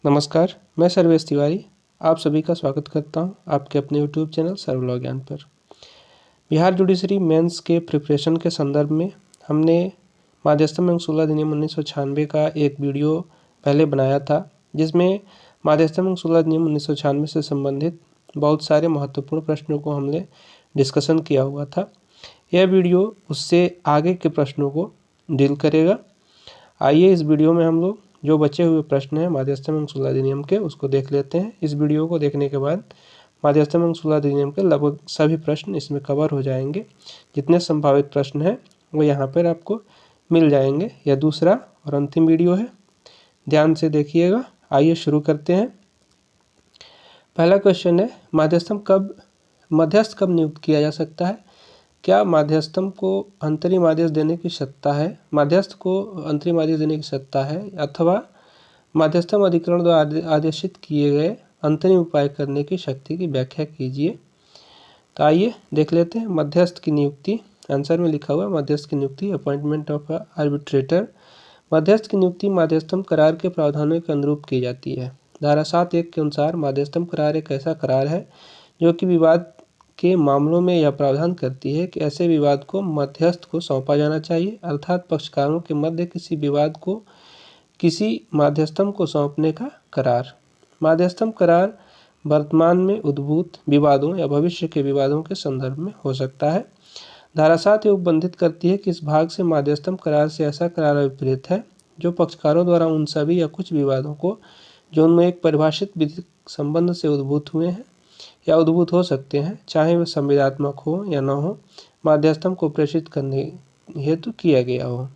नमस्कार, मैं सर्वेश तिवारी आप सभी का स्वागत करता हूं आपके अपने यूट्यूब चैनल सर्वलॉ ज्ञान पर। बिहार जुडिशरी मेंस के प्रिपरेशन के संदर्भ में हमने मध्यस्थम एवं 16 अधिनियम 1996 का एक वीडियो पहले बनाया था, जिसमें मध्यस्थम एवं 16 अधिनियम 1996 से संबंधित बहुत सारे महत्वपूर्ण प्रश्नों को हमने डिस्कशन किया हुआ था। यह वीडियो उससे आगे के प्रश्नों को डील करेगा। आइए इस वीडियो में हम लोग जो बचे हुए प्रश्न हैं मध्यस्थम एवं 16 अधिनियम के उसको देख लेते हैं। इस वीडियो को देखने के बाद मध्यस्थम एवं 16 अधिनियम के लगभग सभी प्रश्न इसमें कवर हो जाएंगे। जितने संभावित प्रश्न हैं वो यहाँ पर आपको मिल जाएंगे। यह दूसरा और अंतिम वीडियो है, ध्यान से देखिएगा। आइए शुरू करते हैं। पहला क्वेश्चन है, मध्यस्थ कब नियुक्त किया जा सकता है? क्या मध्यस्थम को अंतरिम आदेश देने की सत्ता है? मध्यस्थ को अंतरिम आदेश देने की सत्ता है अथवा मध्यस्थम अधिकरण द्वारा आदेशित किए गए अंतरिम उपाय करने की शक्ति की व्याख्या कीजिए। तो आइए देख लेते हैं। मध्यस्थ की नियुक्ति, आंसर में लिखा हुआ है मध्यस्थ की नियुक्ति, अपॉइंटमेंट ऑफ आर्बिट्रेटर। मध्यस्थ की नियुक्ति मध्यस्थम करार के प्रावधानों के अनुरूप की जाती है। धारा 7(1) के अनुसार मध्यस्थम करार एक ऐसा करार है जो कि विवाद के मामलों में यह प्रावधान करती है कि ऐसे विवाद को मध्यस्थ को सौंपा जाना चाहिए, अर्थात पक्षकारों के मध्य किसी विवाद को किसी मध्यस्थम को सौंपने का करार। मध्यस्थम करार वर्तमान में उद्भूत विवादों या भविष्य के विवादों के संदर्भ में हो सकता है। धारा 7 ये उपबंधित करती है कि इस भाग से मध्यस्थम करार से ऐसा करार अभिप्रेत है जो पक्षकारों द्वारा उन सभी या कुछ विवादों को जो उनमें एक परिभाषित विधिक संबंध से उद्भूत हुए हैं या उद्भूत हो सकते हैं, चाहे वह संविदात्मक हो या न हो, मध्यस्थम को प्रेषित करने हेतु किया गया हो।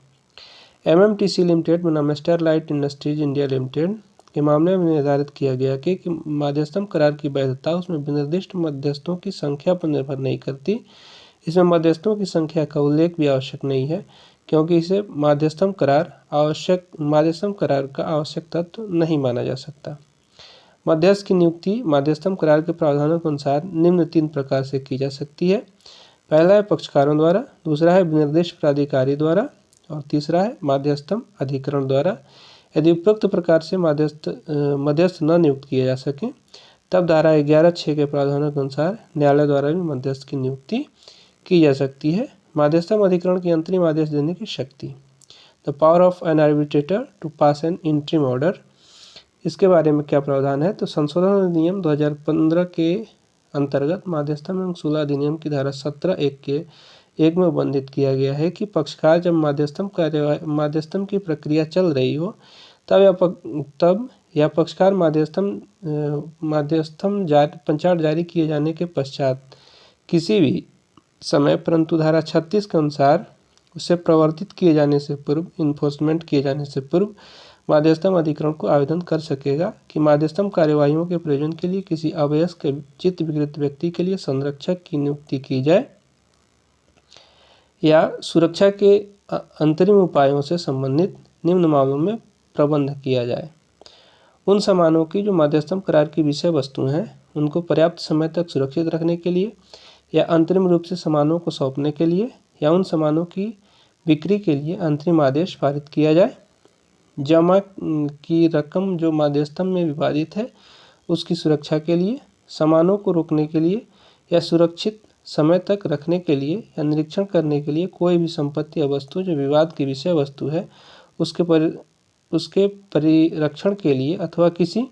MMTC लिमिटेड बनाम स्टरलाइट इंडस्ट्रीज इंडिया लिमिटेड के मामले में निर्धारित किया गया कि मध्यस्थम करार की वैधता उसमें विनिर्दिष्ट मध्यस्थों की संख्या पर निर्भर नहीं करती। इसमें मध्यस्थों की संख्या का उल्लेख भी आवश्यक नहीं है, क्योंकि इसे मध्यस्थम करार का आवश्यक तत्व नहीं माना जा सकता। मध्यस्थ की नियुक्ति मध्यस्थम करार के प्रावधानों के अनुसार निम्न 3 प्रकार से की जा सकती है। पहला है पक्षकारों द्वारा, दूसरा है विनिर्दिष्ट प्राधिकारी द्वारा और तीसरा है मध्यस्थम अधिकरण द्वारा। यदि उपरोक्त प्रकार से मध्यस्थ न नियुक्त किए जा सके तब धारा 11(6) के प्रावधानों के अनुसार न्यायालय द्वारा भी मध्यस्थ की नियुक्ति की जा सकती है। मध्यस्थम अधिकरण की अंतरिम आदेश देने की शक्ति, the power of an arbitrator to pass an interim order. इसके बारे में क्या प्रावधान है? तो संशोधन अधिनियम 2015 के अंतर्गत मध्यस्थम एवं 16 अधिनियम की धारा 17(1) के 1 में उल्लेख किया गया है कि पक्षकार जब मध्यस्थम की प्रक्रिया चल रही हो तब या पक्षकार मध्यस्थम पंचाट जारी किए जाने के पश्चात किसी भी समय, परंतु धारा 36 के अनुसार उसे प्रवर्तित किए जाने से पूर्व, इन्फोर्समेंट किए जाने से पूर्व मध्यस्थम अधिकरण को आवेदन कर सकेगा कि मध्यस्थम कार्यवाहियों के प्रयोजन के लिए किसी अवयस्क चित्त विकृत व्यक्ति के लिए संरक्षक की नियुक्ति की जाए या सुरक्षा के अंतरिम उपायों से संबंधित निम्न मामलों में प्रबंध किया जाए। उन सामानों की जो मध्यस्थम करार की विषय वस्तु हैं उनको पर्याप्त समय तक सुरक्षित रखने के लिए या अंतरिम रूप से सामानों को सौंपने के लिए या उन सामानों की बिक्री के लिए अंतरिम आदेश पारित किया जाए। जमा की रकम जो मध्यस्थम में विवादित है उसकी सुरक्षा के लिए, सामानों को रोकने के लिए या सुरक्षित समय तक रखने के लिए या निरीक्षण करने के लिए कोई भी संपत्ति या वस्तु जो विवाद की विषय वस्तु है उसके परिरक्षण के लिए अथवा किसी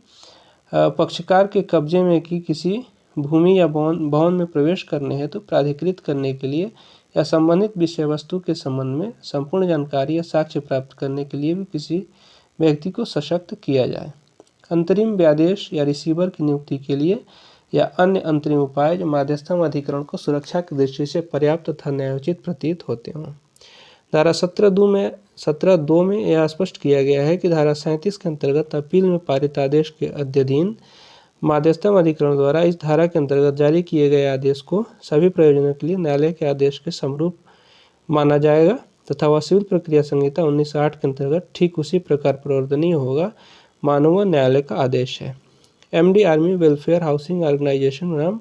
पक्षकार के कब्जे में की किसी भूमि या भवन में प्रवेश करने हेतु प्राधिकृत करने के लिए या संबंधित विषय वस्तु के संबंध में संपूर्ण जानकारी या साक्ष्य प्राप्त करने के लिए भी किसी व्यक्ति को सशक्त किया जाए। अंतरिम व्यादेश या रिसीवर की नियुक्ति के लिए या अन्य अंतरिम उपाय जो मध्यस्थम अधिकरण को सुरक्षा की दृष्टि से पर्याप्त तथा न्यायोचित प्रतीत होते हों। धारा 17(2) में यह स्पष्ट किया गया है कि धारा 37 के अंतर्गत अपील में पारित आदेश के अध्ययन मध्यस्थम अधिकरण द्वारा इस धारा के अंतर्गत जारी किए गए आदेश को सभी प्रयोजनों के लिए न्यायालय के आदेश के समरूप माना जाएगा तथा वह सिविल प्रक्रिया संहिता 1908 के अंतर्गत ठीक उसी प्रकार प्रवर्तनीय होगा मानो वह न्यायालय का आदेश है। MD army welfare housing organisation नाम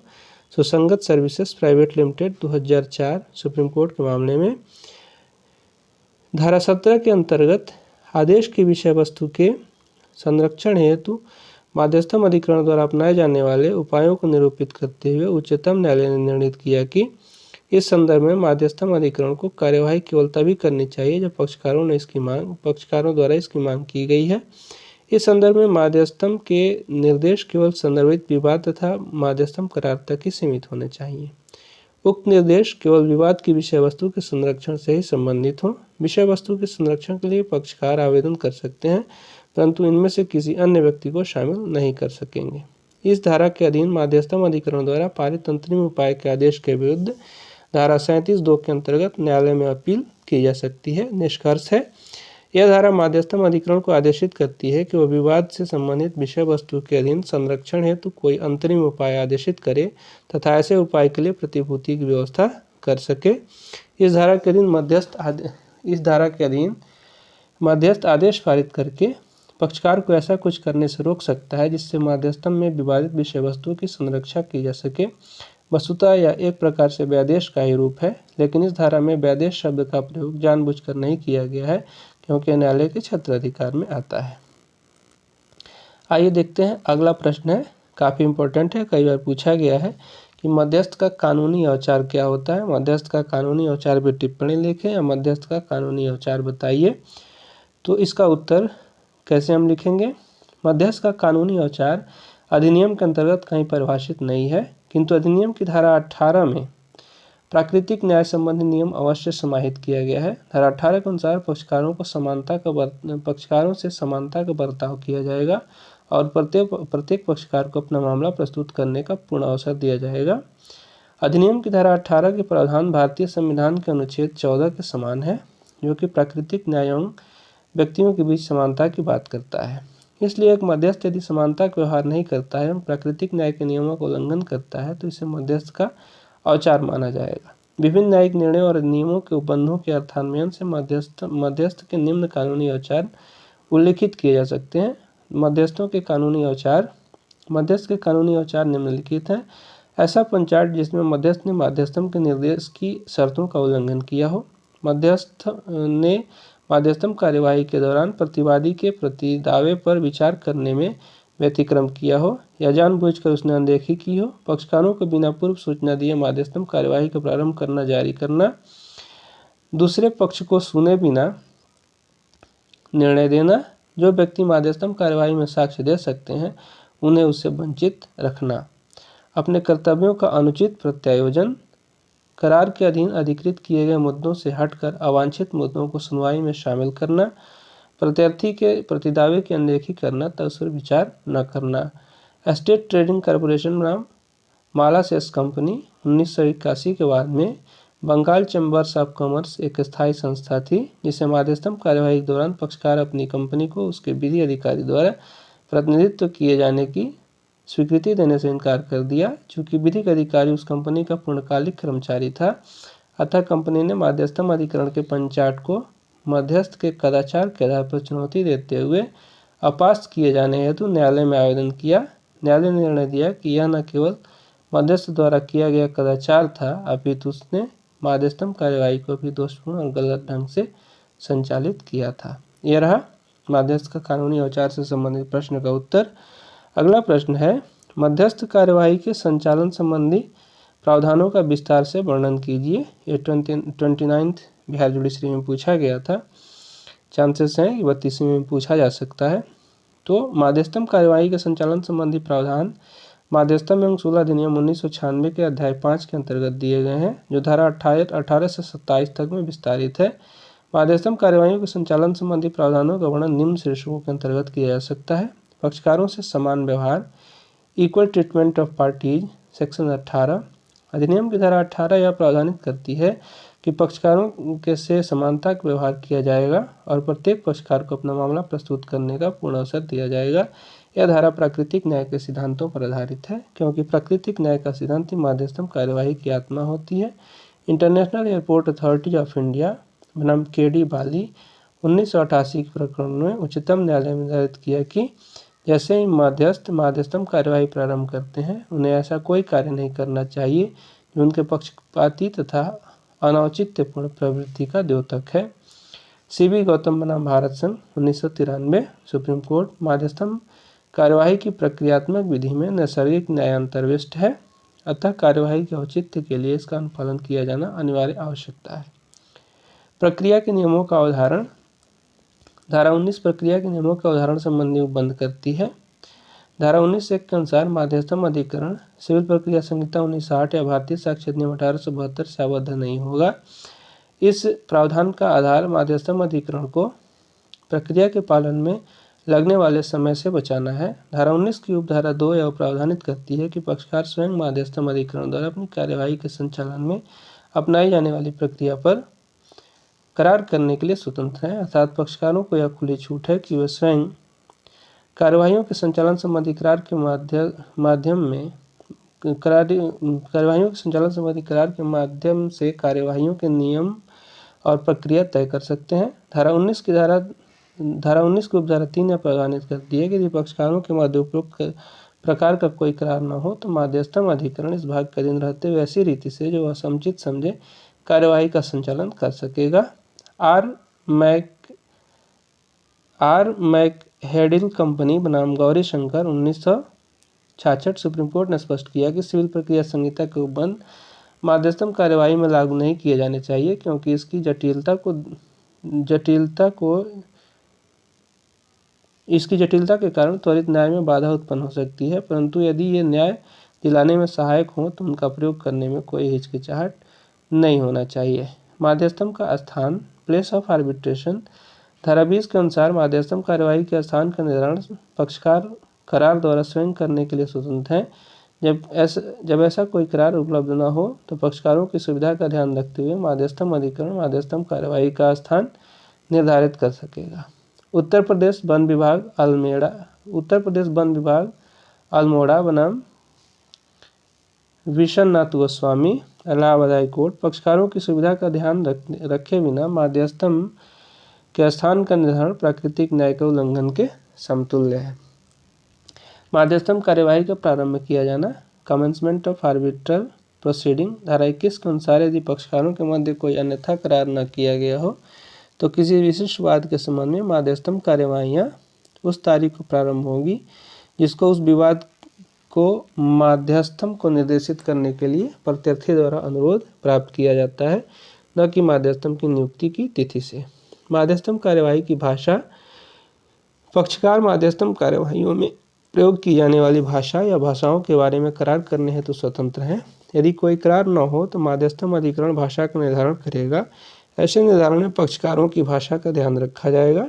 सुसंगत services private limited 2004 supreme court के मामले में धारा 17 के अंतर्गत आदेश की विषय वस्तु के संरक्षण हेतु मध्यस्थम अधिकरण द्वारा अपनाए जाने वाले उपायों को निरूपित करते हुए उच्चतम न्यायालय ने निर्णित किया कि इस संदर्भ में मध्यस्थम अधिकरण को कार्यवाही केवल तभी करनी चाहिए जब पक्षकारों द्वारा इसकी मांग की गई है। इस संदर्भ में मध्यस्थम के निर्देश केवल संदर्भित विवाद तथा मध्यस्थम करार तक ही सीमित होने चाहिए। उक्त निर्देश केवल विवाद की विषय वस्तु के संरक्षण से ही संबंधित हों। विषय वस्तु के संरक्षण के लिए पक्षकार आवेदन कर सकते हैं, परंतु इनमें से किसी अन्य व्यक्ति को शामिल नहीं कर सकेंगे। इस धारा के अधीन मध्यस्थम अधिकरण द्वारा पारित अंतरिम उपाय के आदेश के विरुद्ध धारा 37(2) के अंतर्गत न्यायालय में अपील की जा सकती है। निष्कर्ष है, यह धारा मध्यस्थम अधिकरण को आदेशित करती है कि वह विवाद से संबंधित विषय वस्तु के अधीन संरक्षण हेतु कोई अंतरिम उपाय आदेशित करे तथा ऐसे उपाय के लिए प्रतिभूति की व्यवस्था कर सके। इस धारा के अधीन मध्यस्थ आदेश पारित करके पक्षकार को ऐसा कुछ करने से रोक सकता है जिससे मध्यस्थम में विवादित विषय वस्तु की संरक्षा की जा सके। वस्तुतः यह एक प्रकार से व्यादेश का ही रूप है, लेकिन इस धारा में व्यादेश शब्द का प्रयोग जानबूझकर नहीं किया गया है क्योंकि न्यायालय के क्षेत्राधिकार में आता है। आइए देखते हैं, अगला प्रश्न है, काफ़ी इंपॉर्टेंट है, कई बार पूछा गया है कि मध्यस्थ का कानूनी औचार क्या होता है। मध्यस्थ का कानूनी औचार पर टिप्पणी लिखें या मध्यस्थ का कानूनी औचार बताइए। तो इसका उत्तर कैसे हम लिखेंगे? मध्यस्थ का कानूनी औचार अधिनियम के अंतर्गत कहीं परिभाषित नहीं है, किंतु अधिनियम की धारा 18 में प्राकृतिक न्याय संबंधी नियम अवश्य समाहित किया गया है। धारा 18 के अनुसार पक्षकारों से समानता का बर्ताव किया जाएगा और प्रत्येक पक्षकार को अपना मामला प्रस्तुत करने का पूर्ण अवसर दिया जाएगा। अधिनियम की धारा 18 के प्रावधान भारतीय संविधान के अनुच्छेद 14 के समान है, जो कि प्राकृतिक न्याय एवं व्यक्तियों के बीच समानता की बात करता है। इसलिए एक मध्यस्थ यदि समानता का व्यवहार नहीं करता है एवं प्राकृतिक न्याय के नियमों का उल्लंघन करता है तो इसे मध्यस्थ का औचार माना जाएगा। विभिन्न न्यायिक निर्णयों और नियमों के उपबंधों के अर्थान्वयन से मध्यस्थ के निम्न कानूनी औचार उल्लिखित किए जा सकते हैं। मध्यस्थ के कानूनी औचार निम्नलिखित हैं। ऐसा पंचायत जिसमें मध्यस्थ ने मध्यस्थम के निर्देश की शर्तों का उल्लंघन किया हो, मध्यस्थ ने मध्यस्थम कार्यवाही के दौरान प्रतिवादी के प्रतिदावे पर विचार करने में व्यतिक्रम किया हो या जानबूझकर उसने अनदेखी की हो, पक्षकारों को बिना पूर्व सूचना दिए मध्यस्थम कार्यवाही का प्रारंभ करना जारी करना, दूसरे पक्ष को सुने बिना निर्णय देना, जो व्यक्ति मध्यस्थम कार्यवाही में साक्ष्य दे सकते हैं उन्हें उससे वंचित रखना, अपने कर्तव्यों का अनुचित प्रत्यायोजन, करार के अधीन अधिकृत किए गए मुद्दों से हटकर अवांछित मुद्दों को सुनवाई में शामिल करना, प्रत्यार्थी के प्रतिदावे की अनदेखी करना तथा उस पर विचार न करना। स्टेट ट्रेडिंग कॉर्पोरेशन बनाम मालासेस कंपनी 1981 के बाद में बंगाल चैम्बर्स ऑफ कॉमर्स एक स्थायी संस्था थी जिसे मध्यस्थम कार्यवाही के दौरान पक्षकार अपनी कंपनी को उसके विधि अधिकारी द्वारा प्रतिनिधित्व किए जाने की स्वीकृति देने से इनकार कर दिया। चूँकि विधिक अधिकारी उस कंपनी का पूर्णकालिक कर्मचारी था, अतः कंपनी ने मध्यस्थम अधिकरण के पंचायत को मध्यस्थ के कदाचार के आधार पर चुनौती देते हुए अपास्त किए जाने हेतु न्यायालय में आवेदन किया। न्यायालय ने निर्णय दिया कि यह न केवल मध्यस्थ द्वारा किया गया कदाचार था, अपितु उसने मध्यस्थम कार्यवाही को भी दोषपूर्ण और गलत ढंग से संचालित किया था। यह रहा मध्यस्थ का कानूनी औचार से संबंधित प्रश्न का उत्तर। अगला प्रश्न है, मध्यस्थ कार्यवाही के संचालन संबंधी प्रावधानों का विस्तार से वर्णन कीजिए। ये 29th बिहार जुडिशरी में पूछा गया था। चांसेस हैं कि 32वीं में पूछा जा सकता है। तो मध्यस्थम कार्यवाही के संचालन संबंधी प्रावधान मध्यस्थम एवं सुलह अधिनियम 1996 के अध्याय 5 के अंतर्गत दिए गए हैं, जो धारा 18 से 27 तक में विस्तारित है। मध्यस्थम कार्यवाही के संचालन संबंधी प्रावधानों का वर्णन निम्न शीर्षकों के अंतर्गत किया जा सकता है। पक्षकारों से समान व्यवहार, equal treatment of parties, section 18। अधिनियम की धारा 18 यह प्रावधानित करती है कि पक्षकारों के से समानता का व्यवहार किया जाएगा और प्रत्येक पक्षकार को अपना मामला प्रस्तुत करने का पूर्ण अवसर दिया जाएगा। यह धारा प्राकृतिक न्याय के सिद्धांतों पर आधारित है, क्योंकि प्राकृतिक न्याय का सिद्धांत ही मध्यस्थम कार्यवाही की आत्मा होती है। International airport authority of India बनाम KD बाली 1988 के प्रकरण में उच्चतम न्यायालय ने निर्धारित किया कि जैसे ही मध्यस्थम कार्यवाही प्रारंभ करते हैं, उन्हें ऐसा कोई कार्य नहीं करना चाहिए जो उनके पक्षपाती तथा अनौचित्यपूर्ण प्रवृत्ति का द्योतक है। CB गौतम बनाम भारत संघ 1993। सुप्रीम कोर्ट, मध्यस्थम कार्यवाही की प्रक्रियात्मक विधि में नैसर्गिक न्याय अंतर्विष्ट है, अतः कार्यवाही के औचित्य के लिए इसका अनुपालन किया जाना अनिवार्य आवश्यकता है। प्रक्रिया के नियमों का उदाहरण। धारा 19 प्रक्रिया के नियमों के उदाहरण संबंधी उपबंध करती है। धारा 19(1) के अनुसार मध्यस्थम अधिकरण सिविल प्रक्रिया संहिता 1960 या भारतीय साक्ष्य अधिनियम 1872 से आबद्ध नहीं होगा। इस प्रावधान का आधार मध्यस्थम अधिकरण को प्रक्रिया के पालन में लगने वाले समय से बचाना है। धारा 19 की उपधारा 2 यह प्रावधानित करती है कि पक्षकार स्वयं मध्यस्थम अधिकरण द्वारा अपनी कार्यवाही के संचालन में अपनाई जाने वाली प्रक्रिया पर करार करने के लिए स्वतंत्र हैं, अर्थात पक्षकारों को यह खुली छूट है कि वे स्वयं कार्यवाहियों के संचालन संबंधी करार के माध्यम से कार्यवाहियों के नियम और प्रक्रिया तय कर सकते हैं। धारा 19 की उपधारा 3 यह प्रावधानित करती है कि यदि पक्षकारों के मध्य उपरोक्त प्रकार का कोई करार न हो तो मध्यस्थम अधिकरण इस भाग के अधीन रहते हुए ऐसी रीति से जो वह समुचित समझे कार्यवाही का संचालन कर सकेगा। आर मैकहेडिल कंपनी बनाम गौरी शंकर 1966। सुप्रीम कोर्ट ने स्पष्ट किया कि सिविल प्रक्रिया संहिता के उपबंध मध्यस्थम कार्यवाही में लागू नहीं किए जाने चाहिए, क्योंकि इसकी जटिलता के कारण त्वरित न्याय में बाधा उत्पन्न हो सकती है, परंतु यदि ये न्याय दिलाने में सहायक हों तो उनका प्रयोग करने में कोई हिचकिचाहट नहीं होना चाहिए। मध्यस्थम का स्थान, प्लेस ऑफ आर्बिट्रेशन। धारा 20 के अनुसार मध्यस्थम कार्यवाही के स्थान का निर्धारण पक्षकार करार द्वारा स्वयं करने के लिए स्वतंत्र हैं। जब ऐसा कोई करार उपलब्ध न हो तो पक्षकारों की सुविधा का ध्यान रखते हुए मध्यस्थम अधिकरण मध्यस्थम कार्यवाही का स्थान निर्धारित कर सकेगा। उत्तर प्रदेश वन विभाग अल्मोड़ा बनाम विशननाथ गोस्वामी इलाहाबाद हाई कोर्ट। पक्षकारों की सुविधा का ध्यान रखे बिना मध्यस्थम के स्थान का निर्धारण प्राकृतिक न्याय के उल्लंघन के समतुल्य है। मध्यस्थम कार्यवाही का प्रारंभ किया जाना, कमेंसमेंट ऑफ आर्बिट्रल प्रोसीडिंग। धारा 21 के अनुसार यदि पक्षकारों के मध्य कोई अन्यथा करार न किया गया हो तो किसी विशिष्ट वाद के संबंध में मध्यस्थम कार्यवाहियाँ उस तारीख को प्रारंभ होगी जिसको उस विवाद को मध्यस्थम को निर्देशित करने के लिए प्रत्यर्थी द्वारा अनुरोध प्राप्त किया जाता है, न कि मध्यस्थम की नियुक्ति की तिथि से। मध्यस्थम कार्यवाही की भाषा। पक्षकार मध्यस्थम कार्यवाहियों में प्रयोग की जाने वाली भाषा या भाषाओं के बारे में करार करने हेतु स्वतंत्र हैं। यदि कोई करार न हो तो मध्यस्थम अधिकरण भाषा का निर्धारण करेगा। ऐसे निर्धारण में पक्षकारों की भाषा का ध्यान रखा जाएगा।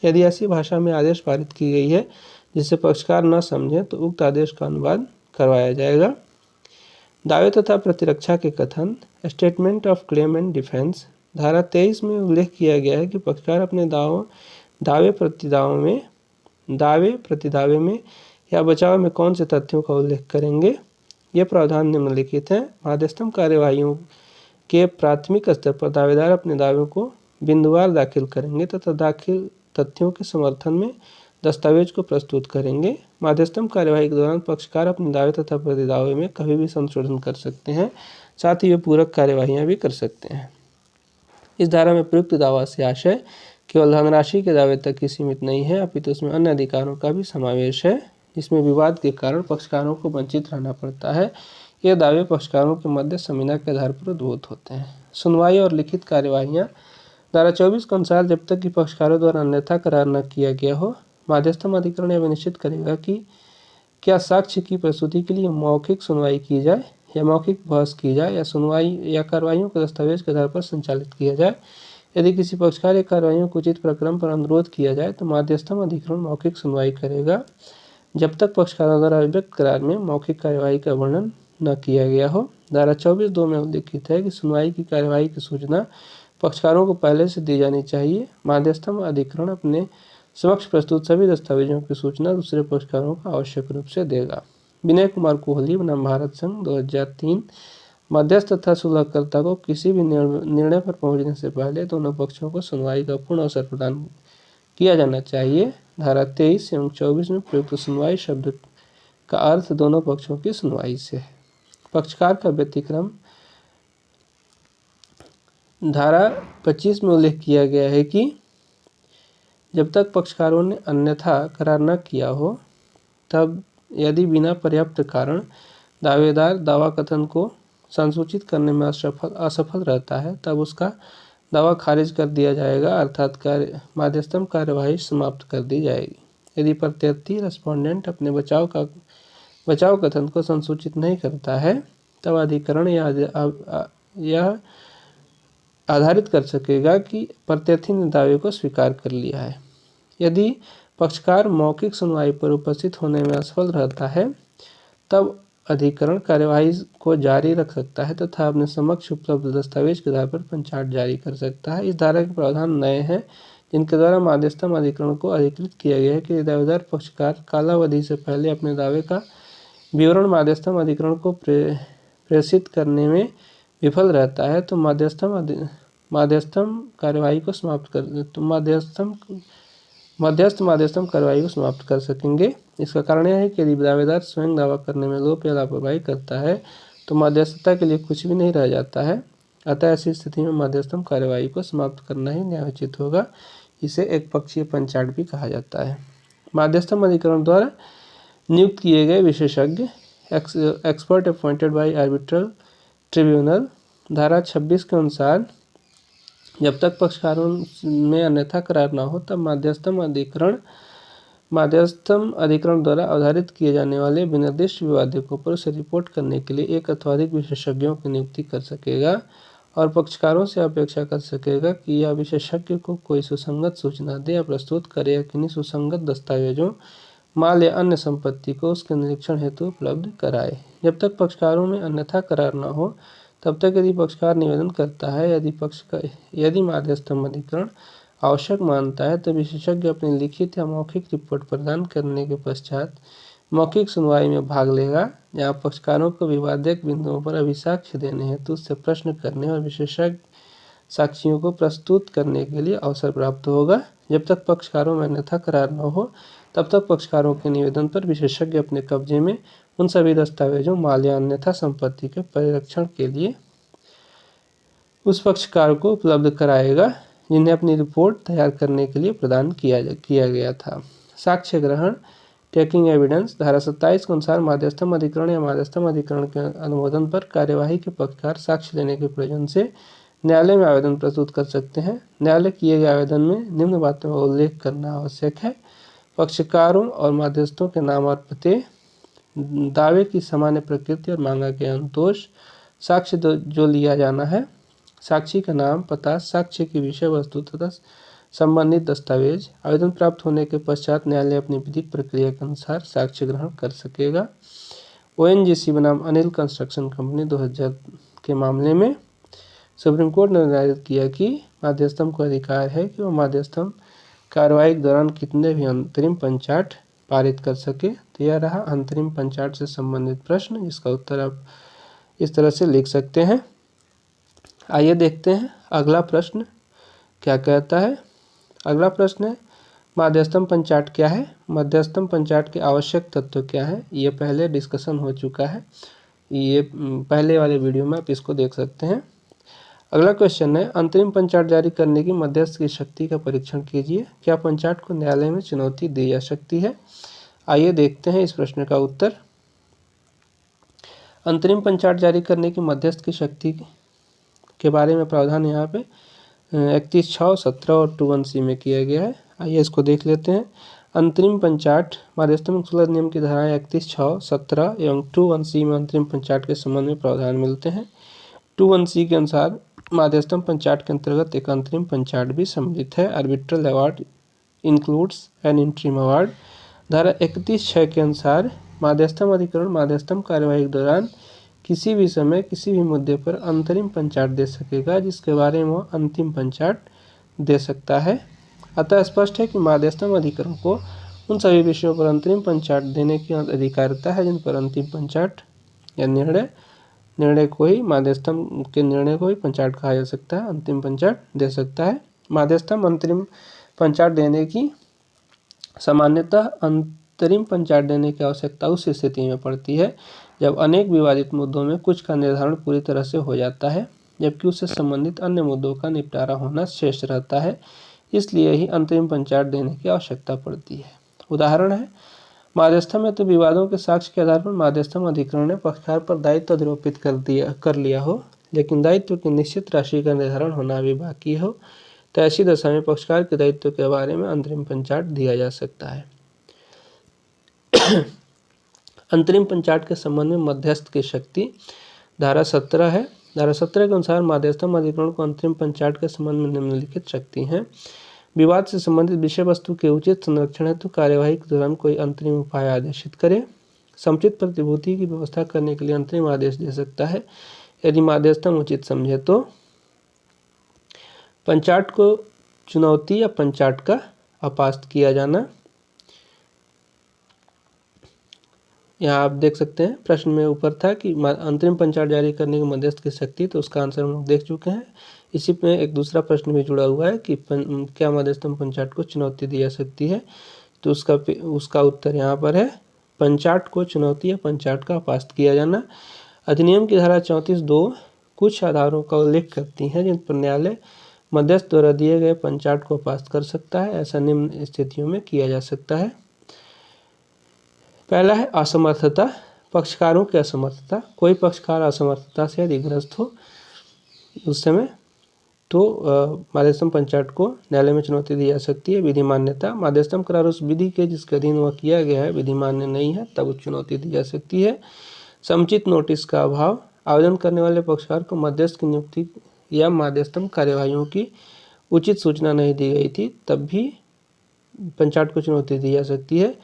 यदि ऐसी भाषा में आदेश पारित की गई है जिसे पक्षकार न समझे तो उक्त आदेश का अनुवाद करवाया जाएगा। दावे तथा प्रतिरक्षा के कथन, statement of claim and defence. धारा 23 में उल्लेख किया गया है कि पक्षकार अपने दावे प्रतिदावे में या बचाव में कौन से तथ्यों का उल्लेख करेंगे। ये प्रावधान निम्नलिखित हैं। मध्यस्थम कार्यवाहियों के प्राथमिक स्तर पर दावेदार अपने दावे को बिंदुवार दाखिल करेंगे तथा दाखिल तथ्यों के समर्थन में दस्तावेज को प्रस्तुत करेंगे। मध्यस्थम कार्यवाही के दौरान पक्षकार अपने दावे तथा प्रतिदावे में कभी भी संशोधन कर सकते हैं, साथ ही वे पूरक कार्यवाहियाँ भी कर सकते हैं। इस धारा में प्रयुक्त दावा से आशय केवल धनराशि के दावे तक ही सीमित नहीं है, अपितु उसमें अन्य अधिकारों का भी समावेश है जिसमें विवाद के कारण पक्षकारों को वंचित रहना पड़ता है। ये दावे पक्षकारों के मध्य संविदा के आधार पर उद्भूत होते हैं। सुनवाई और लिखित कार्यवाहियाँ। धारा 24 के अनुसार जब तक कि पक्षकारों द्वारा अन्यथा करार न किया गया हो, मध्यस्थम अधिकरण यह निश्चित करेगा कि क्या साक्ष्य की प्रस्तुति के लिए मौखिक सुनवाई की जाए या मौखिक बहस की जाए या सुनवाई या कार्रवाइयों को दस्तावेज के आधार पर संचालित किया जाए। यदि किसी पक्षकार या कार्रवाइयों को उचित प्रक्रम पर अनुरोध किया जाए तो मध्यस्थम अधिकरण मौखिक सुनवाई करेगा जब तक पक्षकारों द्वारा अभिव्यक्त करार में मौखिक कार्यवाही का वर्णन न किया गया हो। धारा 24(2) में उल्लिखित है कि सुनवाई की कार्यवाही की सूचना पक्षकारों को पहले से दी जानी चाहिए। मध्यस्थम अधिकरण अपने समक्ष प्रस्तुत सभी दस्तावेजों की सूचना दूसरे पक्षकारों को आवश्यक रूप से देगा। विनय कुमार कोहली बनाम भारत संघ 2003। मध्यस्थ तथा सुलहकर्ता को किसी भी निर्णय पर पहुंचने से पहले दोनों पक्षों को सुनवाई का पूर्ण अवसर प्रदान किया जाना चाहिए। धारा 23 एवं 24 में प्रयुक्त सुनवाई शब्द का अर्थ दोनों पक्षों की सुनवाई से है। पक्षकार का व्यतिक्रम। धारा 25 में उल्लेख किया गया है कि जब तक पक्षकारों ने अन्यथा करार न किया हो, तब यदि बिना पर्याप्त कारण दावेदार दावा कथन को संसूचित करने में असफल रहता है, तब उसका दावा खारिज कर दिया जाएगा, अर्थात माध्यस्थम कार्यवाही समाप्त कर दी जाएगी। यदि प्रत्यार्थी रेस्पोंडेंट अपने बचाव कथन को संसूचित नहीं करता है, तब अधिकरण यह आधारित कर सकेगा कि प्रत्यार्थी ने दावे को स्वीकार कर लिया है। यदि पक्षकार मौखिक सुनवाई पर उपस्थित होने में असफल रहता है, तब अधिकरण कार्यवाही को जारी रख सकता है तथा अपने समक्ष उपलब्ध दस्तावेज के आधार पर पंचाट जारी कर सकता है। इस धारा के प्रावधान नए हैं, जिनके द्वारा माध्यस्थम अधिकरण को अधिकृत किया गया है कि दावेदार पक्षकार कालावधि से पहले अपने दावे का विवरण माध्यस्थम अधिकरण को प्रेषित करने में विफल रहता है, तो माध्यस्थम कार्यवाही को समाप्त कर माध्यस्थम कार्यवाही को समाप्त कर सकेंगे। इसका कारण यह है कि यदि दावेदार स्वयं दावा करने में लोप या लापरवाही करता है, तो मध्यस्थता के लिए कुछ भी नहीं रह जाता है। अतः ऐसी स्थिति में मध्यस्थम कार्यवाही को समाप्त करना ही न्यायोचित होगा। इसे एक पक्षीय पंचाट भी कहा जाता है। मध्यस्थम अधिकरण द्वारा नियुक्त किए गए विशेषज्ञ expert appointed by arbitral tribunal, धारा 26 के अनुसार जब तक पक्षकारों में अन्यथा करार न हो, तब माध्यस्थम अधिकरण द्वारा अवधारित किए जाने वाले विनिर्दिष्ट विवादियों पर उसे रिपोर्ट करने के लिए एक अथवा अधिक विशेषज्ञों की नियुक्ति कर सकेगा और पक्षकारों से अपेक्षा कर सकेगा कि यह विशेषज्ञ को कोई सुसंगत सूचना दे या प्रस्तुत करे या किन्हीं सुसंगत दस्तावेजों, माल या अन्य संपत्ति को उसके निरीक्षण हेतु उपलब्ध कराए। जब तक पक्षकारों में अन्यथा करार न हो, तब तक यदि पक्षकार निवेदन करता है, यदि माध्यस्थम अधिकरण आवश्यक मानता है, तो विशेषज्ञ अपनी लिखित या मौखिक रिपोर्ट प्रदान करने के पश्चात मौखिक सुनवाई में भाग लेगा, जहां पक्षकारों को विवादित बिंदुओं पर अभिसाक्ष्य देने हेतु उससे प्रश्न करने और विशेषज्ञ साक्षियों को प्रस्तुत करने के लिए अवसर प्राप्त होगा। जब तक पक्षकारों में अन्यथा करार न हो, तब तक पक्षकारों के निवेदन पर विशेषज्ञ अपने कब्जे में उन सभी दस्तावेजों, माल या अन्यथा संपत्ति के परीक्षण के लिए उस पक्षकार को उपलब्ध कराएगा जिन्हें अपनी रिपोर्ट तैयार करने के लिए प्रदान किया गया था। साक्ष्य ग्रहण, टेकिंग एविडेंस, धारा 27 के अनुसार माध्यस्थम अधिकरण या माध्यस्थम अधिकरण के अनुमोदन पर कार्यवाही के पक्षकार साक्ष्य लेने के प्रयोजन से न्यायालय में आवेदन प्रस्तुत कर सकते हैं। न्यायालय किए गए आवेदन में निम्न बातों का उल्लेख करना आवश्यक है: पक्षकारों और मध्यस्थों के नाम और पते, दावे की सामान्य प्रकृति और मांगा के अनुतोष, साक्ष्य जो लिया जाना है, साक्षी का नाम, पता, साक्ष्य की विषय वस्तु तथा संबंधित दस्तावेज। आवेदन प्राप्त होने के पश्चात न्यायालय अपनी विधिक प्रक्रिया के अनुसार साक्ष्य ग्रहण कर सकेगा। ONGC बनाम अनिल कंस्ट्रक्शन कंपनी 2000 के मामले में सुप्रीम कोर्ट ने निर्धारित किया कि माध्यस्थम को अधिकार है कि वह माध्यस्थम कार्रवाई के दौरान कितने भी अंतरिम पंचाट पारित कर सके। तो यह रहा अंतरिम पंचाट से संबंधित प्रश्न, जिसका उत्तर आप इस तरह से लिख सकते हैं। आइए देखते हैं अगला प्रश्न क्या कहता है। अगला प्रश्न है, माध्यस्थम पंचाट क्या है? मध्यस्थम पंचाट के आवश्यक तत्व क्या है? ये पहले डिस्कशन हो चुका है, ये पहले वाले वीडियो में आप इसको देख सकते हैं। अगला क्वेश्चन है, अंतरिम पंचाट जारी करने की मध्यस्थ की शक्ति का परीक्षण कीजिए। क्या पंचाट को न्यायालय में चुनौती दी जा सकती है? आइए देखते हैं इस प्रश्न का उत्तर। अंतरिम पंचाट जारी करने की मध्यस्थ की शक्ति के बारे में प्रावधान यहाँ पे 31(6), 17 और 21C में किया गया है। आइए इसको देख लेते हैं। अंतरिम पंचाट माध्यस्थम सुलह नियम की धाराएं 31(6), 17 एवं 21C में अंतरिम पंचाट के संबंध में प्रावधान मिलते हैं। 21C के अनुसार माध्यस्थम पंचाट के अंतर्गत एक अंतरिम पंचाट भी सम्मिलित है। Arbitral award includes N interim award. धारा 31(6) के अनुसार माध्यस्थम अधिकरण माध्यस्थम कार्यवाही के दौरान किसी भी समय किसी भी मुद्दे पर अंतरिम पंचाट दे सकेगा, जिसके बारे में वह अंतिम पंचाट दे सकता है। अतः स्पष्ट है कि माध्यस्थम अधिकरण को उन सभी विषयों पर अंतरिम पंचाट देने की अधिकारिता है जिन पर अंतिम पंचाट या निर्णय को ही माध्यस्थम के निर्णय को ही पंचाट कहा जा सकता है, अंतिम पंचाट दे सकता है। माध्यस्थम अंतरिम पंचाट देने की सामान्यतः अंतरिम पंचाट देने की आवश्यकता उस स्थिति में पड़ती है जब अनेक विवादित मुद्दों में कुछ का निर्धारण पूरी तरह से हो जाता है जबकि उससे संबंधित अन्य मुद्दों का निपटारा होना शेष रहता है, इसलिए ही अंतरिम पंचायत देने की आवश्यकता पड़ती है। उदाहरण है, मध्यस्थता में तो विवादों के साक्ष्य के आधार पर मध्यस्थता अधिकरण ने पक्षकार पर दायित्व आरोपित कर लिया हो, लेकिन दायित्व की निश्चित राशि का निर्धारण होना अभी बाकी हो, तो ऐसी दशा में पक्षकार के दायित्व के बारे में अंतरिम पंचायत दिया जा सकता है। अंतरिम पंचायत के संबंध में मध्यस्थ की शक्ति धारा 17 है। धारा 17 के अनुसार मध्यस्थता अधिकरण को अंतरिम पंचायत के संबंध में निम्नलिखित शक्ति हैं। विवाद से संबंधित विषय वस्तु के उचित संरक्षण हेतु कार्यवाही के दौरान कोई अंतरिम उपाय आदेशित करे, समुचित प्रतिभूति की व्यवस्था करने के लिए अंतरिम आदेश दे सकता है यदि मध्यस्थता उचित समझे तो, पंचायत को चुनौती या पंचायत का अपास्त किया जाना। यहाँ आप देख सकते हैं प्रश्न में ऊपर था कि अंतरिम पंचायत जारी करने की मध्यस्थ की शक्ति, तो उसका आंसर हम लोग देख चुके हैं। इसी में एक दूसरा प्रश्न भी जुड़ा हुआ है कि क्या मध्यस्थम पंचायत को चुनौती दी जा सकती है, तो उसका उत्तर यहाँ पर है पंचायत को चुनौती या पंचायत का अपास्त किया जाना। अधिनियम की धारा 34(2) कुछ आधारों का उल्लेख करती हैं जिन पर न्यायालय मध्यस्थ द्वारा दिए गए पंचायत को अपास्त कर सकता है। ऐसा निम्न स्थितियों में किया जा सकता है। पहला है असमर्थता, पक्षकारों की असमर्थता। कोई पक्षकार असमर्थता से यदि ग्रस्त हो उस समय तो मध्यस्थम पंचायत को न्यायालय में चुनौती दी जा सकती है। विधि मान्यता, मध्यस्थम करार उस विधि के जिसके अधीन वह किया गया है विधि मान्य नहीं है, तब चुनौती दी जा सकती है। समुचित नोटिस का अभाव, आवेदन करने वाले पक्षकार को मध्यस्थ की नियुक्ति या मध्यस्थम कार्यवाहियों की उचित सूचना नहीं दी गई थी, तब भी पंचायत को चुनौती दी जा सकती है।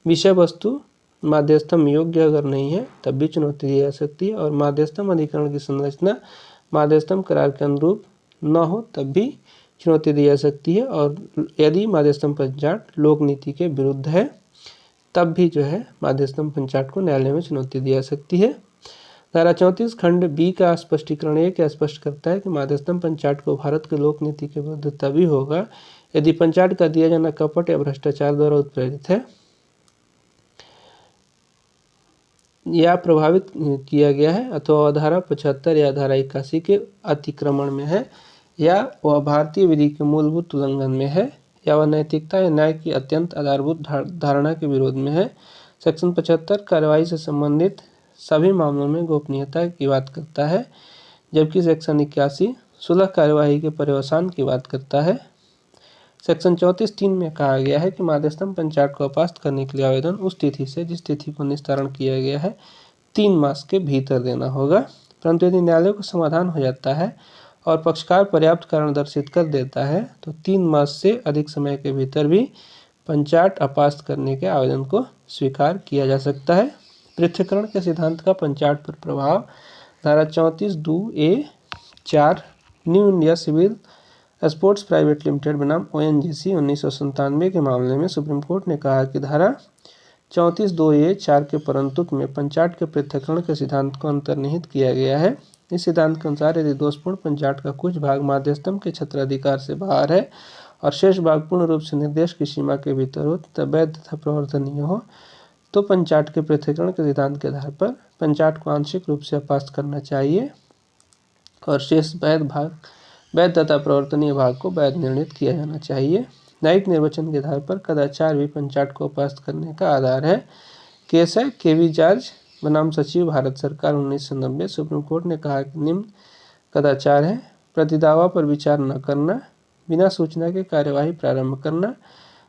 विषय वस्तु मध्यस्थम योग्य अगर नहीं है तब भी चुनौती दी जा सकती है। और मध्यस्थम अधिकरण की संरचना मध्यस्थम करार के अनुरूप न हो तब भी चुनौती दी जा सकती है। और यदि मध्यस्थम पंचायत लोक नीति के विरुद्ध है तब भी जो है मध्यस्थम पंचायत को न्यायालय में चुनौती दी जा सकती है। धारा 34 खंड बी का स्पष्टीकरण एक स्पष्ट करता है कि मध्यस्थम पंचायत को भारत के लोक नीति के विरुद्ध तभी होगा यदि पंचायत का दिया जाना कपट या भ्रष्टाचार द्वारा उत्प्रेरित है या प्रभावित किया गया है, अथवा धारा 75 या धारा 81 के अतिक्रमण में है, या वह भारतीय विधि के मूलभूत उल्लंघन में है, या वह नैतिकता या न्याय की अत्यंत आधारभूत धारणा के विरोध में है। सेक्शन 75 कार्यवाही से संबंधित सभी मामलों में गोपनीयता की बात करता है, जबकि सेक्शन 81 सुलह कार्यवाही के पर्यवसान की बात करता है। सेक्शन 34(3) में कहा गया है कि मध्यस्थम पंचायत को अपास्त करने के लिए आवेदन उस तिथि से जिस तिथि को निस्तारण किया गया है 3 मास के भीतर देना होगा। परंतु यदि न्यायालय को समाधान हो जाता है और पक्षकार पर्याप्त कारण दर्शित कर देता है तो 3 मास से अधिक समय के भीतर भी पंचायत अपास्त करने के आवेदन को स्वीकार किया जा सकता है। पृथक्करण के सिद्धांत का पंचायत पर प्रभाव, धारा 34(2)(a)(4) new India civil sports private limited बनाम ONGC 1997 के मामले में सुप्रीम कोर्ट ने कहा कि धारा 34(2)(a)(4) के परंतुक में पंचायत के पृथक्करण के सिद्धांत को अंतर्निहित किया गया है। इस सिद्धांत के अनुसार यदि दोषपूर्ण पंचायत का कुछ भाग मध्यस्थम के क्षेत्राधिकार से बाहर है और शेष भाग पूर्ण रूप से निर्देश की सीमा के भीतर हो तथा वैध तथा प्रवर्तनीय हो, तो पंचायत के पृथक्करण के सिद्धांत के आधार पर पंचायत को आंशिक रूप से अपास्त करना चाहिए और शेष वैध तथा प्रवर्तनीय भाग को वैध निर्णीत किया जाना चाहिए। न्यायिक निर्वचन के आधार पर कदाचार भी पंचायत को अपास्त करने का आधार है। केस है KV जॉर्ज बनाम सचिव भारत सरकार 1990। सुप्रीम कोर्ट ने कहा कि निम्न कदाचार है: प्रतिदावा पर विचार न करना, बिना सूचना के कार्यवाही प्रारंभ करना,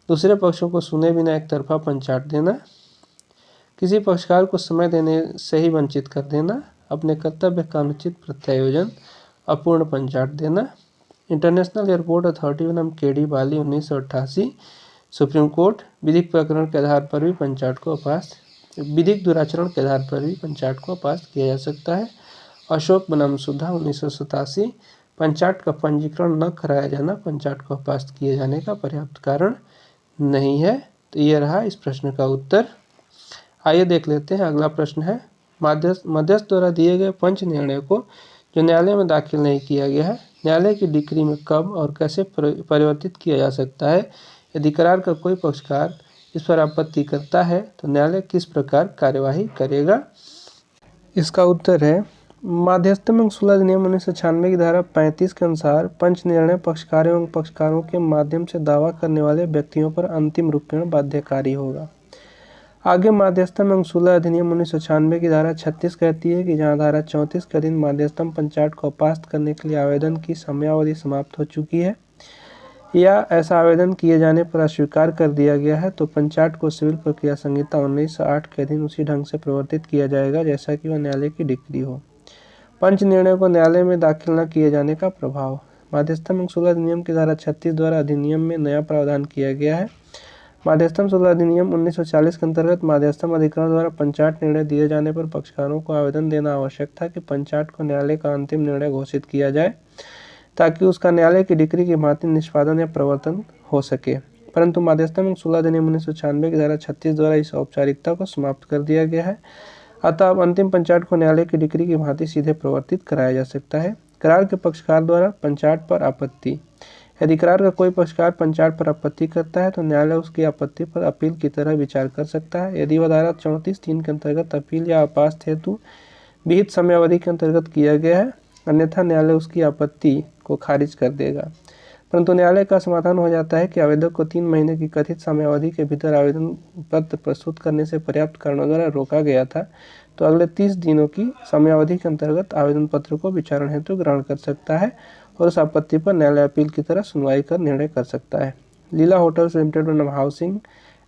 दूसरे पक्षों को सुने बिना एक तरफा पंचायत देना, किसी पक्षकार को समय देने से ही वंचित कर देना, अपने कर्तव्य का अनुचित प्रत्यायोजन, अपूर्ण पंचायत देना। इंटरनेशनल एयरपोर्ट अथॉरिटी बनाम KD बाली 1988। सुप्रीम कोर्ट विधिक प्रकरण के आधार पर भी पंचायत को अपास्त, विधिक दुराचरण के आधार पर भी पंचायत को अपास्त किया जा सकता है। अशोक बनाम सुधा 1987। पंचायत का पंजीकरण न कराया जाना पंचायत को अपास्त किए जाने का पर्याप्त कारण नहीं है। तो ये रहा इस प्रश्न का उत्तर। आइए देख लेते हैं अगला प्रश्न है, मध्यस्थ द्वारा दिए गए पंच निर्णय को जो न्यायालय में दाखिल नहीं किया गया है, न्यायालय की डिक्री में कब और कैसे परिवर्तित किया जा सकता है। यदि करार का कोई पक्षकार इस पर आपत्ति करता है तो न्यायालय किस प्रकार कार्यवाही करेगा। इसका उत्तर है, माध्यस्थम एवं सुलह अधिनियम 1996 की धारा 35 के अनुसार पंच निर्णय पक्षकार एवं पक्षकारों के माध्यम से दावा करने वाले व्यक्तियों पर अंतिम रूपेण बाध्यकारी होगा। आगे माध्यस्थम एवं सुलह अधिनियम 1996 की धारा 36 कहती है कि जहां धारा 34 के अधीन माध्यस्थम पंचायत को अपास्त करने के लिए आवेदन की समयावधि समाप्त हो चुकी है या ऐसा आवेदन किए जाने पर अस्वीकार कर दिया गया है तो पंचायत को सिविल प्रक्रिया संहिता 1908 के अधीन उसी ढंग से प्रवर्तित किया जाएगा जैसा कि वह न्यायालय की डिक्री हो। पंच निर्णय को न्यायालय में दाखिल न किए जाने का प्रभाव। माध्यस्थम एवं सुलह अधिनियम की धारा 36 द्वारा अधिनियम में नया प्रावधान किया गया है। माध्यस्थम सुलह अधिनियम 1940 के अंतर्गत माध्यस्थम अधिकरण द्वारा पंचायत निर्णय दिए जाने पर पक्षकारों को आवेदन देना आवश्यक था कि पंचायत को न्यायालय का अंतिम निर्णय घोषित किया जाए ताकि उसका न्यायालय की डिक्री की भांति निष्पादन या प्रवर्तन हो सके, परंतु माध्यस्थम एवं सुलह अधिनियम 1996 की धारा 36 द्वारा इस औपचारिकता को समाप्त कर दिया गया है। अतः अब अंतिम पंचायत को न्यायालय की डिक्री की भांति सीधे प्रवर्तित कराया जा सकता है। करार के पक्षकार द्वारा पंचायत पर आपत्ति। यदि करार का कोई पक्षकार पंचायत पर आपत्ति करता है तो न्यायालय उसकी आपत्ति पर अपील की तरह विचार कर सकता है। यदि वह धारा 34(3) के अंतर्गत अपील या अपास्त हेतु विहित समयावधि के अंतर्गत किया गया है, अन्यथा न्यायालय उसकी आपत्ति को खारिज कर देगा। परंतु न्यायालय का समाधान हो जाता है कि आवेदक को 3 महीने की कथित समयावधि के भीतर आवेदन पत्र प्रस्तुत करने से पर्याप्त कारणों द्वारा रोका गया था, तो अगले 30 दिनों की समयावधि के अंतर्गत आवेदन पत्र को विचारण हेतु ग्रहण कर सकता है और उस आपत्ति पर न्यायालय अपील की तरह सुनवाई कर निर्णय कर सकता है। लीला होटल्स लिमिटेड और housing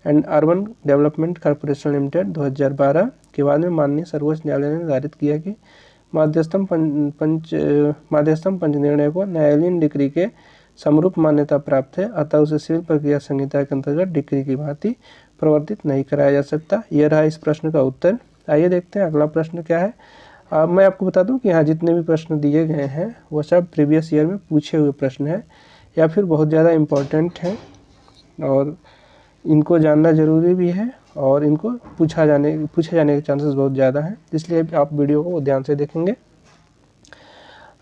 and urban development corporation limited 2012 के बाद में माननीय सर्वोच्च न्यायालय ने निर्धारित किया कि माध्यस्थम पंच निर्णय को न्यायालयीन डिक्री के समरूप मान्यता प्राप्त है, अतः उसे सिविल प्रक्रिया संहिता के अंतर्गत डिक्री की भांति प्रवर्तित नहीं कराया जा सकता। यह रहा इस प्रश्न का उत्तर। आइए देखते हैं अगला प्रश्न क्या है। मैं आपको बता दूं कि यहाँ जितने भी प्रश्न दिए गए हैं वो सब प्रीवियस ईयर में पूछे हुए प्रश्न हैं या फिर बहुत ज़्यादा इम्पोर्टेंट हैं और इनको जानना ज़रूरी भी है और इनको पूछे जाने के चांसेस बहुत ज़्यादा हैं, इसलिए आप वीडियो को ध्यान से देखेंगे।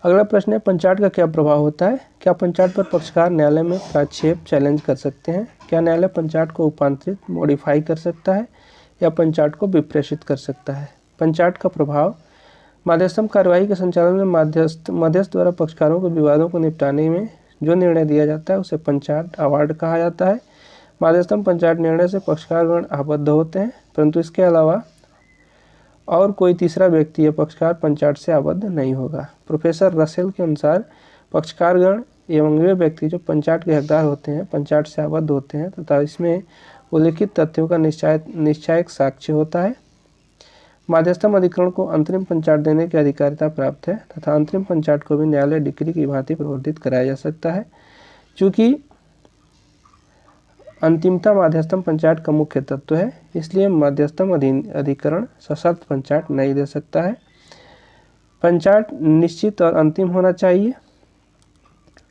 अगला प्रश्न है, पंचायत का क्या प्रभाव होता है? क्या पंचायत पर पक्षकार न्यायालय में प्राक्षेप चैलेंज कर सकते हैं? क्या न्यायालय पंचायत को उपांतरित मॉडिफाई कर सकता है या पंचायत को विप्रेषित कर सकता है? पंचायत का प्रभाव। माध्यस्थम कार्यवाही के संचालन में मध्यस्थ द्वारा पक्षकारों के विवादों को निपटाने में जो निर्णय दिया जाता है उसे पंचायत अवार्ड कहा जाता है। माध्यस्थम पंचायत निर्णय से पक्षकारगण आबद्ध होते हैं, परंतु इसके अलावा और कोई तीसरा व्यक्ति या पक्षकार पंचायत से आबद्ध नहीं होगा। प्रोफेसर रसेल के अनुसार पक्षकारगण एवं वे व्यक्ति जो पंचायत के हकदार होते हैं पंचायत से आबद्ध होते हैं तथा इसमें उल्लिखित तथ्यों का निश्चायक साक्ष्य होता है। माध्यस्थम अधिकरण को अंतरिम पंचायत देने की अधिकारिता प्राप्त है तथा अंतरिम पंचायत को भी न्यायालय डिक्री की भांति प्रवर्तित कराया जा सकता है। चूँकि अंतिमता माध्यस्थम पंचायत का मुख्य तत्व है, इसलिए माध्यस्थम अधिकरण सशर्त पंचायत नहीं दे सकता है। पंचायत निश्चित और अंतिम होना चाहिए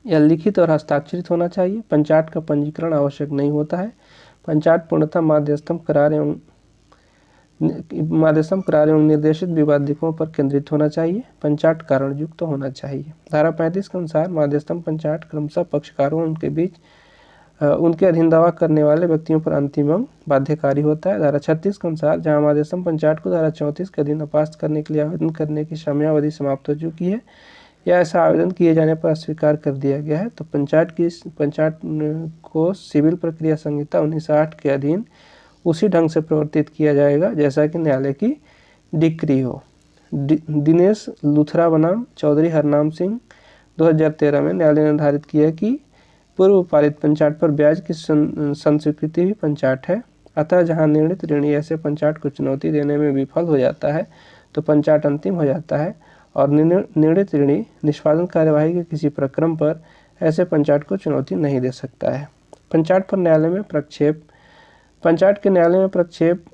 या लिखित और हस्ताक्षरित होना चाहिए। पंचायत का पंजीकरण आवश्यक नहीं होता है। पंचायत पूर्णतः माध्यस्थम करार एवं निर्देशित विवादिकों पर केंद्रित होना चाहिए। पंचायत कारण युक्त होना चाहिए। धारा 35 के अनुसार माध्यस्थम पंचायत क्रमशः पक्षकारों उनके बीच उनके अधीन दावा करने वाले व्यक्तियों पर अंतिम एवं बाध्यकारी होता है। धारा 36 के अनुसार जहां माध्यस्थम पंचायत को धारा 34 के अधीन अपास्त करने के लिए आवेदन करने की समयावधि समाप्त हो चुकी है या ऐसा आवेदन किए जाने पर अस्वीकार कर दिया गया है, तो पंचायत को सिविल प्रक्रिया संहिता 1908 के अधीन उसी ढंग से प्रवर्तित किया जाएगा जैसा कि न्यायालय की डिक्री हो। दिनेश लुथरा बनाम चौधरी हरनाम सिंह 2013 में न्यायालय ने निर्धारित किया कि पूर्व पारित पंचायत पर ब्याज की संस्वीकृति भी पंचायत है। अतः जहां निर्णीत ऋणी ऐसे पंचायत को चुनौती देने में विफल हो जाता है तो पंचायत अंतिम हो जाता है और निर्णीत ऋणी निष्पादन कार्यवाही के किसी प्रक्रम पर ऐसे पंचायत को चुनौती नहीं दे सकता है। पंचायत पर न्यायालय में प्रक्षेप। पंचायत के न्यायालय में प्रक्षेप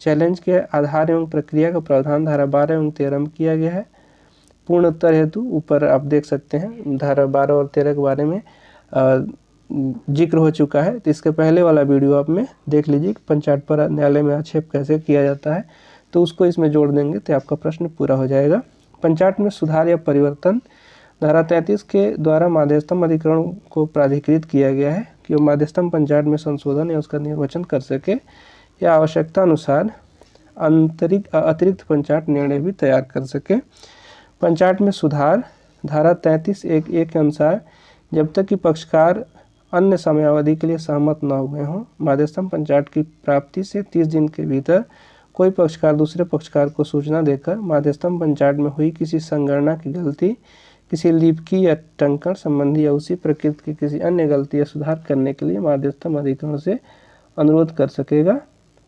चैलेंज के आधार एवं प्रक्रिया का प्रावधान धारा 12 एवं 13 में किया गया है। पूर्ण उत्तर हेतु ऊपर आप देख सकते हैं धारा 12 और 13 के बारे में जिक्र हो चुका है, तो इसके पहले वाला वीडियो आप में देख लीजिए पंचायत पर न्यायालय में आक्षेप कैसे किया जाता है, तो उसको इसमें जोड़ देंगे तो आपका प्रश्न पूरा हो जाएगा। पंचायत में सुधार या परिवर्तन। धारा 33 के द्वारा माध्यस्थम अधिकरण को प्राधिकृत किया गया है कि वो माध्यस्थम पंचायत में संशोधन या उसका निर्वचन कर सके या आवश्यकता अनुसार अतिरिक्त पंचायत निर्णय भी तैयार कर सके। पंचाट में सुधार। धारा 33(1)(a) के अनुसार जब तक कि पक्षकार अन्य समयावधि के लिए सहमत न हुए हों, मध्यस्थम पंचाट की प्राप्ति से 30 दिन के भीतर कोई पक्षकार दूसरे पक्षकार को सूचना देकर मध्यस्थम पंचाट में हुई किसी संगणना की गलती, किसी लिपि या टंकण संबंधी या उसी प्रकृति की किसी अन्य गलती या सुधार करने के लिए मध्यस्थम अधिकरण से अनुरोध कर सकेगा।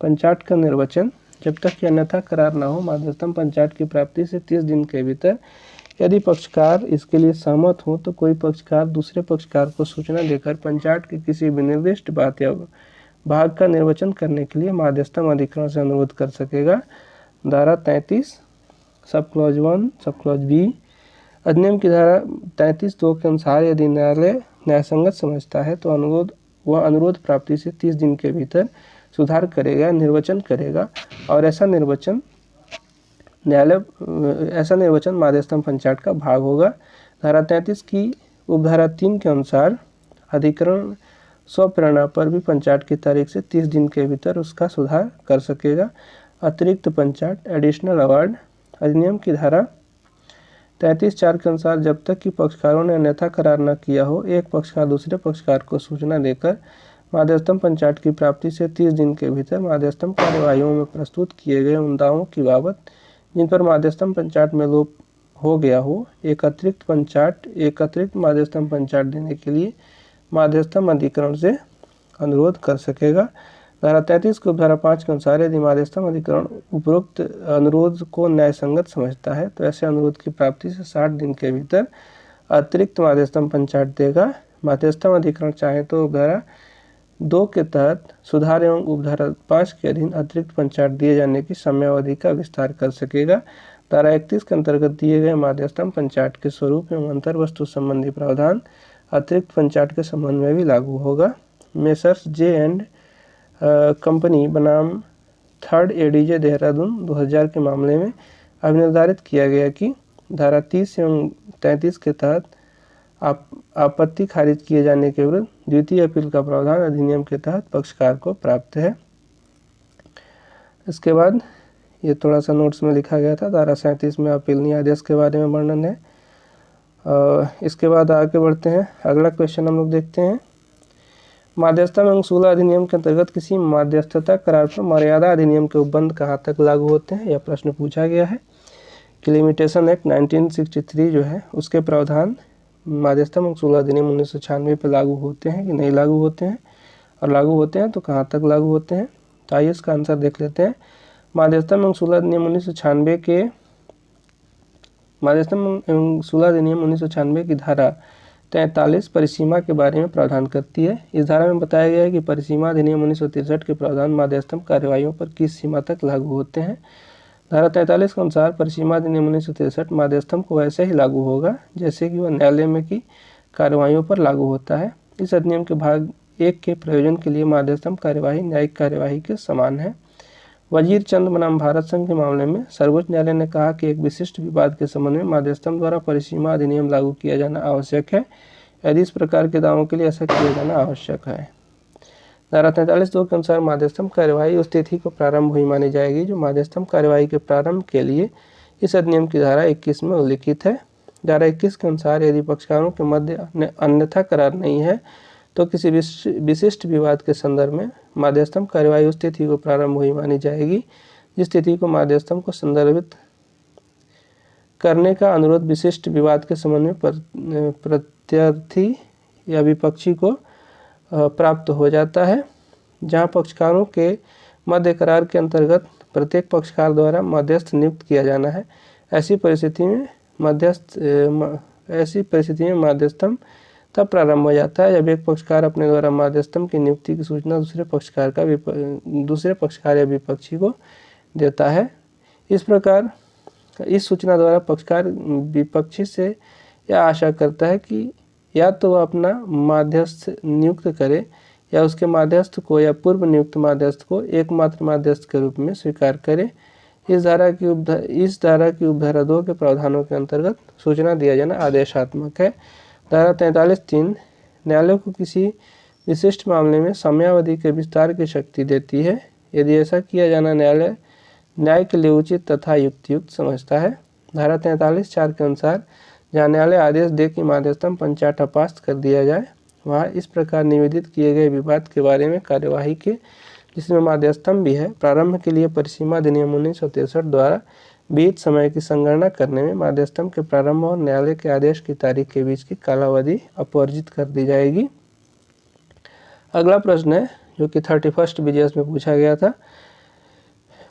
पंचाट का निर्वचन। जब तक कि अन्यथा करार न हो, मध्यस्थम पंचाट की प्राप्ति से 30 दिन के भीतर यदि पक्षकार इसके लिए सहमत हो तो कोई पक्षकार दूसरे पक्षकार को सूचना देकर पंचाट की किसी भी निर्दिष्ट बात या भाग का निर्वचन करने के लिए मध्यस्थम अधिकरण से अनुरोध कर सकेगा। धारा 33 sub clause 1 sub clause B. अधिनियम की धारा 33(2) के अनुसार यदि न्यायालय न्यायसंगत समझता है तो अनुरोध प्राप्ति से 30 दिन के भीतर सुधार करेगा, निर्वचन करेगा और ऐसा निर्वचन मध्यस्थम पंचाट का भाग होगा। धारा 33 की उपधारा 3 के अनुसार अधिकरण स्वप्रेरणा पर भी पंचाट की तारीख से 30 दिन के भीतर उसका सुधार कर सकेगा। अतिरिक्त पंचाट एडिशनल अवार्ड। अधिनियम की धारा 33(4) के अनुसार जब तक कि पक्षकारों ने अन्यथा करार न किया हो, एक पक्षकार दूसरे पक्षकार को सूचना देकर मध्यस्थम पंचाट की प्राप्ति से 30 दिन के भीतर मध्यस्थम कार्यवाहियों में प्रस्तुत किए गए उन दावों की बाबत जिन पर मध्यस्थम पंचाट में लोप हो गया हो, एक अतिरिक्त मध्यस्थम पंचाट देने के लिए मध्यस्थम अधिकरण से अनुरोध कर सकेगा। धारा 33 की उपधारा 5 के अनुसार यदि मध्यस्थम अधिकरण उपरोक्त अनुरोध को न्यायसंगत समझता है तो ऐसे अनुरोध की प्राप्ति से 60 दिन के भीतर अतिरिक्त मध्यस्थम पंचाट देगा। मध्यस्थम अधिकरण चाहे तो उपधारा 2 के तहत सुधार एवं उपधारा 5 के अधीन अतिरिक्त पंचाट दिए जाने की समयावधि का विस्तार कर सकेगा। धारा 31 के अंतर्गत दिए गए मध्यस्थम पंचाट के स्वरूप एवं अंतर वस्तु संबंधी प्रावधान अतिरिक्त पंचाट के संबंध में भी लागू होगा। मेसर्स जे एंड कंपनी बनाम 3rd ADJ देहरादून 2000 के मामले में अभिनिर्धारित किया गया कि धारा 30 एवं 33 के तहत आपत्ति खारिज किए जाने के विरुद्ध द्वितीय अपील का प्रावधान अधिनियम के तहत पक्षकार को प्राप्त है। इसके बाद ये थोड़ा सा नोट्स में लिखा गया था। धारा 37 में अपीलनीय आदेश के बारे में वर्णन है। इसके बाद आगे बढ़ते हैं, अगला क्वेश्चन हम लोग देखते हैं। मध्यस्थता एवं सुलह अधिनियम के अंतर्गत किसी मध्यस्थता करार पर मर्यादा अधिनियम के उपबंध कहाँ तक लागू होते हैं, यह प्रश्न पूछा गया है कि लिमिटेशन एक्ट 1963 जो है उसके प्रावधान मध्यस्थता एवं सुलह अधिनियम 1996 पर लागू होते हैं कि नहीं लागू होते हैं, और लागू होते हैं तो कहाँ तक लागू होते हैं। तो आइए इसका आंसर देख लेते हैं। मध्यस्थता एवं सुलह अधिनियम 1996 की धारा 43 परिसीमा के बारे में प्रावधान करती है। इस धारा में बताया गया है कि परिसीमा अधिनियम 1963 के प्रावधान मध्यस्थम कार्यवाहियों पर किस सीमा तक लागू होते हैं। धारा 43 के अनुसार परिसीमा अधिनियम 1963 मध्यस्थम को वैसे ही लागू होगा जैसे कि वह न्यायालय में की कार्यवाहियों पर लागू होता है। इस अधिनियम के भाग 1 के प्रयोजन के लिए मध्यस्थम कार्यवाही न्यायिक कार्यवाही के समान है। वजीर चंद बनाम भारत संघ के मामले में सर्वोच्च न्यायालय ने कहा कि एक विशिष्ट विवाद के संबंध में मध्यस्थम द्वारा परिसीमा अधिनियम लागू किया जाना आवश्यक है यदि इस प्रकार के दावों के लिए ऐसा किया जाना आवश्यक है। धारा 43(2) के अनुसार मध्यस्थम कार्यवाही उस तिथि को प्रारंभ हुई मानी जाएगी जो मध्यस्थम कार्यवाही के प्रारंभ के लिए इस अधिनियम की धारा 21 में उल्लिखित है। धारा 21 के अनुसार यदि पक्षकारों के मध्य अन्यथा करार नहीं है तो किसी विशिष्ट विवाद के संदर्भ में मध्यस्थम कार्यवाही उस तिथि को प्रारंभ हुई मानी जाएगी जिस तिथि को मध्यस्थम को संदर्भित करने का अनुरोध विशिष्ट विवाद के संबंध में प्रत्यर्थी या विपक्षी को प्राप्त हो जाता है। जहां पक्षकारों के मध्य करार के अंतर्गत प्रत्येक पक्षकार द्वारा मध्यस्थ नियुक्त किया जाना है, ऐसी परिस्थिति में मध्यस्थम तब प्रारंभ हो जाता है जब एक पक्षकार अपने द्वारा मध्यस्थम की नियुक्ति की सूचना दूसरे पक्षकार या विपक्षी को देता है। इस प्रकार इस सूचना द्वारा पक्षकार विपक्षी से यह आशा करता है कि या तो वह अपना मध्यस्थ नियुक्त करे या उसके मध्यस्थ को या पूर्व नियुक्त मध्यस्थ को एकमात्र मध्यस्थ के रूप में स्वीकार करे। इस धारा की उपधारा 2 के प्रावधानों के अंतर्गत सूचना दिया जाना आदेशात्मक है। धारा 43(3) न्यायालय को किसी विशिष्ट मामले में समयावधि के विस्तार की शक्ति देती है यदि ऐसा किया जाना न्याय के लिए उचित तथा युक्तियुक्त समझता है। धारा 43(4) के अनुसार जहाँ न्यायालय आदेश दे कि मध्यस्थम पंचायत अपास्त कर दिया जाए, वहाँ इस प्रकार निवेदित किए गए विवाद के बारे में कार्यवाही के, जिसमें मध्यस्थम भी है, प्रारंभ के लिए परिसीमा अधिनियम 1963 द्वारा बीत समय की संगणना करने में मध्यस्थम के प्रारंभ और न्यायालय के आदेश की तारीख के बीच की कालावधि अपवर्जित कर दी जाएगी। अगला प्रश्न है जो कि 31 BGS में पूछा गया था,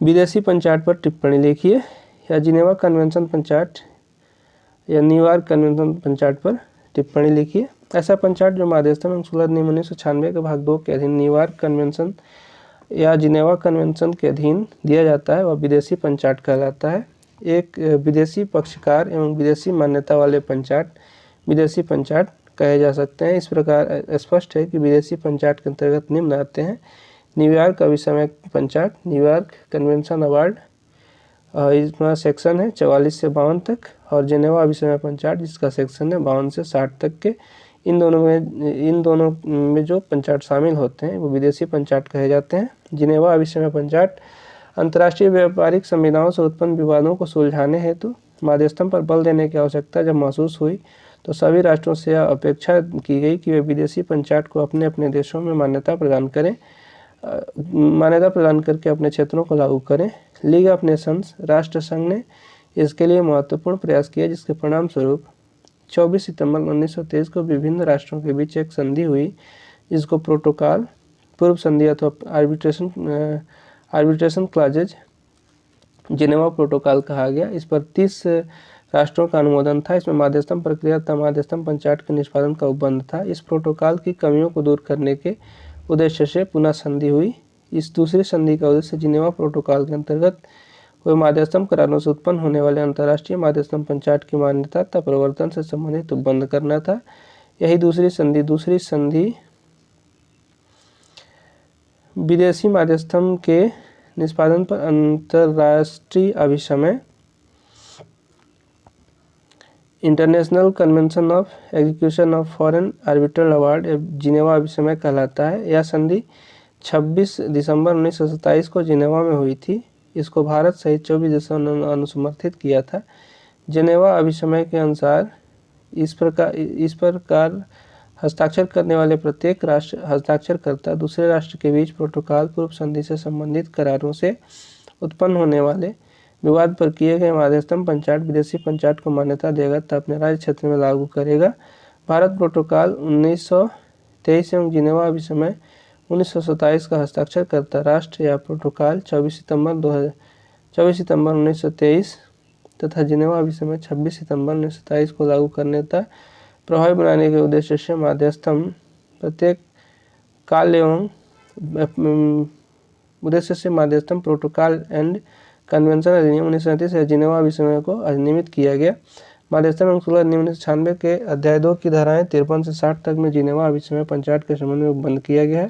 विदेशी पंचायत पर टिप्पणी लिखिए। या जिनेवा कन्वेंशन पंचायत या न्यूयॉर्क कन्वेंशन पंचायत पर टिप्पणी लिखिए। ऐसा पंचायत जो मध्यस्थम एवं सुलह अधिनियम 1996 के भाग 2 के अधीन न्यूयॉर्क कन्वेंशन या जिनेवा कन्वेंशन के अधीन दिया जाता है वह विदेशी पंचायत कहलाता है। एक विदेशी पक्षकार एवं विदेशी मान्यता वाले पंचायत विदेशी पंचायत कहे जा सकते हैं। इस प्रकार स्पष्ट है कि विदेशी पंचायत के अंतर्गत निम्न आते हैं: न्यूयॉर्क अभिसमय पंचायत, न्यूयॉर्क कन्वेंशन अवार्ड, इसमें सेक्शन है 44 से 52 तक, और जिनेवा अभिसमय पंचायत जिसका सेक्शन है 52 से 60 तक के। इन दोनों में जो पंचायत शामिल होते हैं वो विदेशी पंचायत कहे जाते हैं। जिनेवा अभिसमय पंचायत अंतर्राष्ट्रीय व्यापारिक संविधाओं से उत्पन्न विवादों को सुलझाने हेतु मध्यस्थम पर बल देने की आवश्यकता जब महसूस हुई तो सभी राष्ट्रों से यह अपेक्षा की गई कि वे विदेशी पंचायत को अपने अपने देशों में मान्यता प्रदान करके अपने क्षेत्रों को लागू करें। लीग ऑफ नेशंस राष्ट्र संघ ने इसके लिए महत्वपूर्ण प्रयास किया, जिसके परिणाम स्वरूप 24 सितंबर 1923 को विभिन्न राष्ट्रों के बीच एक संधि हुई जिसको प्रोटोकॉल पूर्व संधि अथवा आर्बिट्रेशन क्लॉजेज जिनेवा प्रोटोकॉल कहा गया। इस पर 30 राष्ट्रों का अनुमोदन था। इसमें मध्यस्थम प्रक्रिया तथा मध्यस्थम पंचायत के निष्पादन का उपबंध था। इस प्रोटोकॉल की कमियों को दूर करने के उद्देश्य से पुनः संधि हुई। इस दूसरी संधि का उद्देश्य जिनेवा प्रोटोकॉल के अंतर्गत हुए मध्यस्थम करारों से उत्पन्न होने वाले अंतर्राष्ट्रीय मध्यस्थम पंचायत की मान्यता तथा प्रवर्तन से संबंधित उपबंध करना था। यही दूसरी संधि विदेशी मध्यस्थम के निष्पादन पर अंतर्राष्ट्रीय अभिसमय international convention of execution of foreign arbitral award Geneva अभिसमय कहलाता है। यह संधि 26 दिसंबर 1927 को जिनेवा में हुई थी। इसको भारत सहित 24 देशों ने अनुसमर्थित किया था। जिनेवा अभिसमय के अनुसार इस प्रकार हस्ताक्षर करने वाले प्रत्येक राष्ट्र हस्ताक्षरकर्ता दूसरे राष्ट्र के बीच प्रोटोकॉल पूर्व संधि से संबंधित करारों से उत्पन्न होने वाले विवाद पर किए गए मध्यस्थम पंचायत विदेशी पंचायत को मान्यता देगा तथा अपने राज्य क्षेत्र में लागू करेगा। भारत प्रोटोकॉल 1923 एवं जिनेवा अभिसमय 1927 का हस्ताक्षर करता राष्ट्र या प्रोटोकॉल 24 सितंबर 1923 तथा जिनेवा अभिसमय 26 सितंबर 1927 को लागू करने तथा प्रभावी बनाने के उद्देश्य से मध्यस्थम प्रत्येक काल एवं उद्देश्य से मध्यस्थम प्रोटोकॉल एंड कन्वेंशन अधिनियम 1937 या जिनेवा अभिसमय को अधिनियमित किया गया। मध्यस्थम एवं सुलह अधिनियम 1996 के अध्याय 2 की धाराएं 53 से 60 तक में जिनेवा अभिसमय पंचायत के संबंध में बंद किया गया है।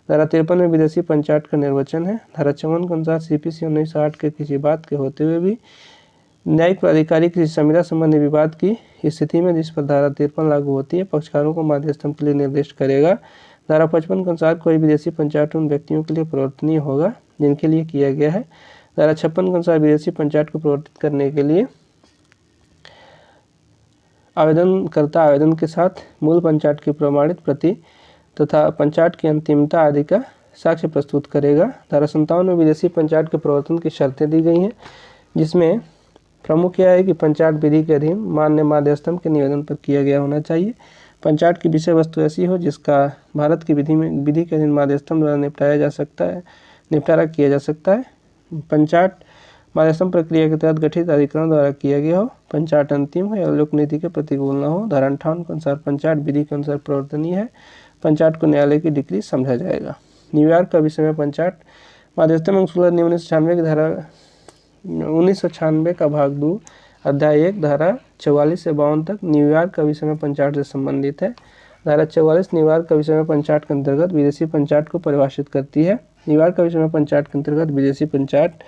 धारा 53 में विदेशी पंचायत का निर्वचन है। धारा 54 के अनुसार CPC 1960 के किसी बात के होते हुए भी न्यायिक प्राधिकारी किसी संविदा संबंधी विवाद की स्थिति में जिस पर धारा 53 लागू होती है पक्षकारों को मध्यस्थम के लिए निर्दिष्ट करेगा। धारा 55 के अनुसार कोई विदेशी पंचायत उन व्यक्तियों के लिए प्रवर्तनीय होगा जिनके लिए किया गया है। धारा 56 के अनुसार विदेशी पंचायत को प्रवर्तित करने के लिए आवेदनकर्ता आवेदन के साथ मूल पंचायत की प्रमाणित प्रति तथा पंचायत की अंतिमता आदि का साक्ष्य प्रस्तुत करेगा। धारा 57 में विदेशी पंचायत के प्रवर्तन की शर्तें दी गई हैं, जिसमें प्रमुख यह है कि पंचायत विधि के अधीन मान्य मध्यस्थम के निवेदन पर किया गया होना चाहिए। पंचायत की विषय वस्तु ऐसी हो जिसका भारत की विधि के अधीन मध्यस्थम द्वारा निपटारा किया जा सकता है। पंचायत मध्यस्थम प्रक्रिया के तहत गठित अधिकरण द्वारा किया गया हो। पंचायत अंतिम हो या लोक नीति के प्रतिकूल न हो। धारा 58 के अनुसार पंचायत विधि के अनुसार प्रवर्तनीय है। पंचायत को न्यायालय की डिक्री समझा जाएगा। न्यूयॉर्क का अभिसमय पंचायत मध्यस्थम एवं सुलह अधिनियम 1996 की धारा 1996 का भाग 2 अध्याय 1 धारा 44 से 52 तक न्यूयॉर्क का अभिसमय पंचायत से संबंधित है। धारा 44 न्यूयॉर्क का अभिसमय पंचायत के अंतर्गत विदेशी पंचायत को परिभाषित करती है। न्यूयॉर्क का अभिसमय पंचायत के अंतर्गत विदेशी पंचायत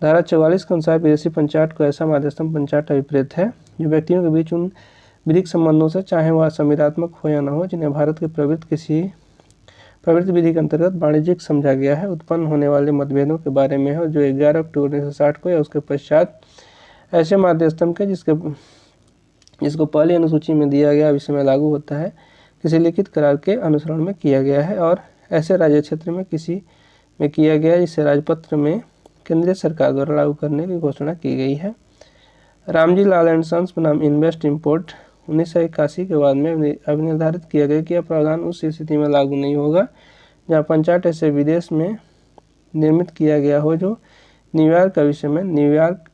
धारा 44 के अनुसार विदेशी पंचायत को ऐसा मध्यस्थम पंचायत अभिप्रेत है जो व्यक्तियों के बीच उन विधिक संबंधों से, चाहे वह संविदात्मक हो या न हो, जिन्हें भारत के प्रवृत्ति विधि के अंतर्गत वाणिज्यिक समझा गया है, उत्पन्न होने वाले मतभेदों के बारे में हो, जो 11 अक्टूबर 1960 को या उसके पश्चात ऐसे माध्यस्थम के जिसको पहली अनुसूची में दिया गया विषय में लागू होता है किसी लिखित करार के अनुसरण में किया गया है, और ऐसे राज्य क्षेत्र में किसी में किया गया जिसे राजपत्र में केंद्रीय सरकार द्वारा लागू करने की घोषणा की गई है। रामजी लाल एंड सन्स बनाम इन्वेस्ट इम्पोर्ट 1981 के बाद में अब निर्धारित किया गया कि यह प्रावधान उस स्थिति में लागू नहीं होगा जहाँ पंचाट ऐसे विदेश में निर्मित किया गया हो जो न्यूयॉर्क का विषय में न्यूयॉर्क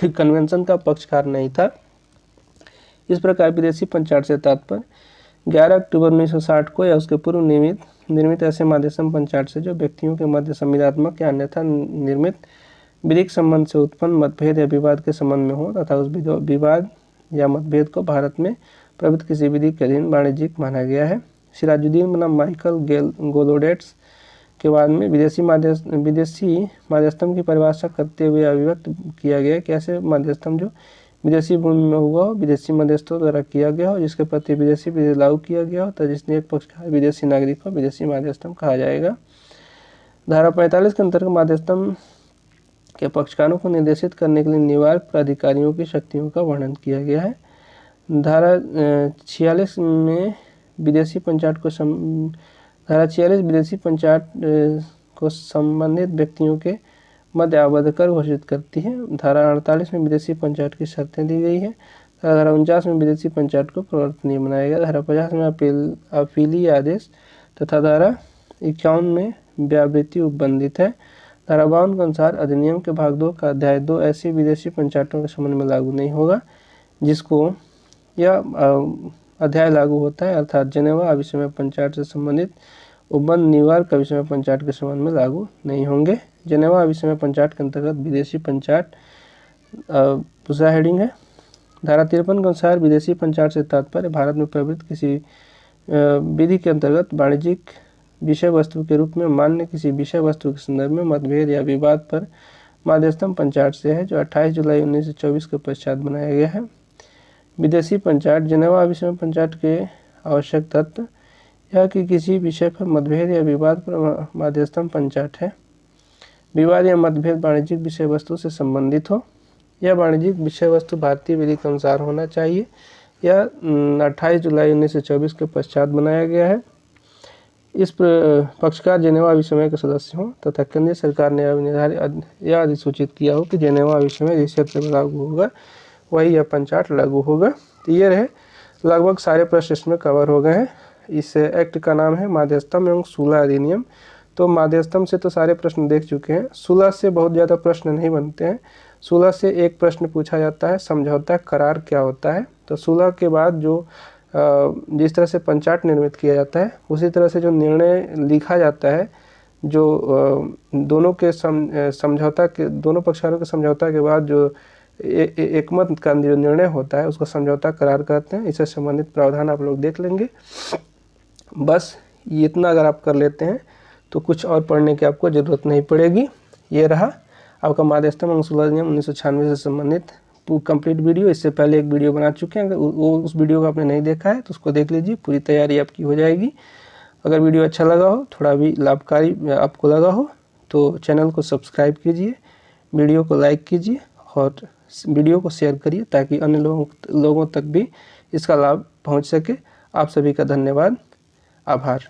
कन्वेंशन का पक्षकार नहीं था। इस प्रकार विदेशी पंचाट से तात्पर्य 11 अक्टूबर 1960 को या उसके पूर्व निर्मित ऐसे माध्यस्थम पंचाट से जो व्यक्तियों के मध्य संविदात्मक या अन्यथा निर्मित विधिक संबंध से उत्पन्न मतभेद या विवाद के संबंध में हो तथा उस विवाद या मतभेद को भारत में प्रवृत्त किसी विधि के अधीन वाणिज्यिक माना गया है। सिराजुद्दीन बनाम माइकल गोलोडेट्स के बाद में विदेशी माध्यस्थम की परिभाषा करते हुए अभिव्यक्त किया गया कि ऐसे माध्यस्थम जो विदेशी भूमि में हुआ हो, विदेशी मध्यस्थों द्वारा किया गया हो, जिसके प्रति विदेशी विधि लागू किया गया हो तथा जिसने एक पक्षकार विदेशी नागरिक को विदेशी माध्यस्थम कहा जाएगा। धारा 45 के अंतर्गत माध्यस्थम के पक्षकारों को निर्देशित करने के लिए निवारक प्राधिकारियों की शक्तियों का वर्णन किया गया है। धारा 46 में विदेशी पंचाट को संबंधित व्यक्तियों के मध्य आबद्ध कर घोषित करती है। धारा 48 में विदेशी पंचाट की शर्तें दी गई है। धारा 49 में विदेशी पंचाट को प्रवर्तनीय बनाया गया। धारा 50 में अपीलीय आदेश तथा धारा 51 में व्यावृत्ति उपबंधित है। धारा 52 के अनुसार अधिनियम के भाग 2 का अध्याय 2 ऐसी विदेशी पंचाटों के संबंध में लागू नहीं होगा जिसको यह अध्याय लागू होता है, अर्थात जेनेवा विषय में पंचाट से संबंधित उपबंध न्यूयॉर्क का विषय में पंचाट के संबंध में लागू नहीं होंगे। जेनेवा विषय में पंचाट के अंतर्गत विदेशी पंचाट दूसरा हेडिंग है। धारा 53 के अनुसार विदेशी पंचाट से तात्पर्य भारत में प्रवृत्त किसी विधि के अंतर्गत वाणिज्यिक विषय वस्तु के रूप में मान्य किसी विषय वस्तु के संदर्भ में मतभेद या विवाद पर माध्यस्थम पंचाट से है जो 28 जुलाई 1924 के पश्चात बनाया गया है। विदेशी पंचाट जेनेवा विषय में पंचाट के आवश्यक तत्व यह कि किसी विषय पर मतभेद या विवाद पर माध्यस्थम पंचाट है। विवाद या मतभेद वाणिज्यिक विषय वस्तु से संबंधित हो। यह वाणिज्यिक विषय वस्तु भारतीय विधि के अनुसार होना चाहिए। यह 28 जुलाई 1924 के पश्चात बनाया गया है। इस पक्षकार जेनेवा विषय के सदस्य हों तथा केंद्रीय सरकार ने यह अधिसूचित किया हो कि जेनेवा विषय में जिस क्षेत्र में लागू होगा वही यह पंचाट लागू होगा। तो ये रहे लगभग सारे प्रश्न इसमें कवर हो गए हैं। इस एक्ट का नाम है माध्यस्थम एवं सुलह अधिनियम। तो माध्यस्थम से तो सारे प्रश्न देख चुके हैं। सुलह से बहुत ज़्यादा प्रश्न नहीं बनते हैं। सुलह से एक प्रश्न पूछा जाता है समझौता करार क्या होता है। तो सुलह के बाद जो जिस तरह से पंचाट निर्मित किया जाता है उसी तरह से जो निर्णय लिखा जाता है जो दोनों के समझौता के दोनों पक्षकारों के समझौता के बाद जो एकमत का जो निर्णय होता है उसको समझौता करार कहते हैं। इससे संबंधित प्रावधान आप लोग देख लेंगे। बस इतना अगर आप कर लेते हैं तो कुछ और पढ़ने की आपको ज़रूरत नहीं पड़ेगी। ये रहा आपका माध्यस्थम एवं सुलह अधिनियम 1996 से संबंधित कंप्लीट वीडियो। इससे पहले एक वीडियो बना चुके हैं, अगर वो उस वीडियो को आपने नहीं देखा है तो उसको देख लीजिए, पूरी तैयारी आपकी हो जाएगी। अगर वीडियो अच्छा लगा हो, थोड़ा भी लाभकारी आपको लगा हो तो चैनल को सब्सक्राइब कीजिए, वीडियो को लाइक कीजिए और वीडियो को शेयर करिए ताकि अन्य लोगों तक भी इसका लाभ पहुंच सके। आप सभी का धन्यवाद, आभार।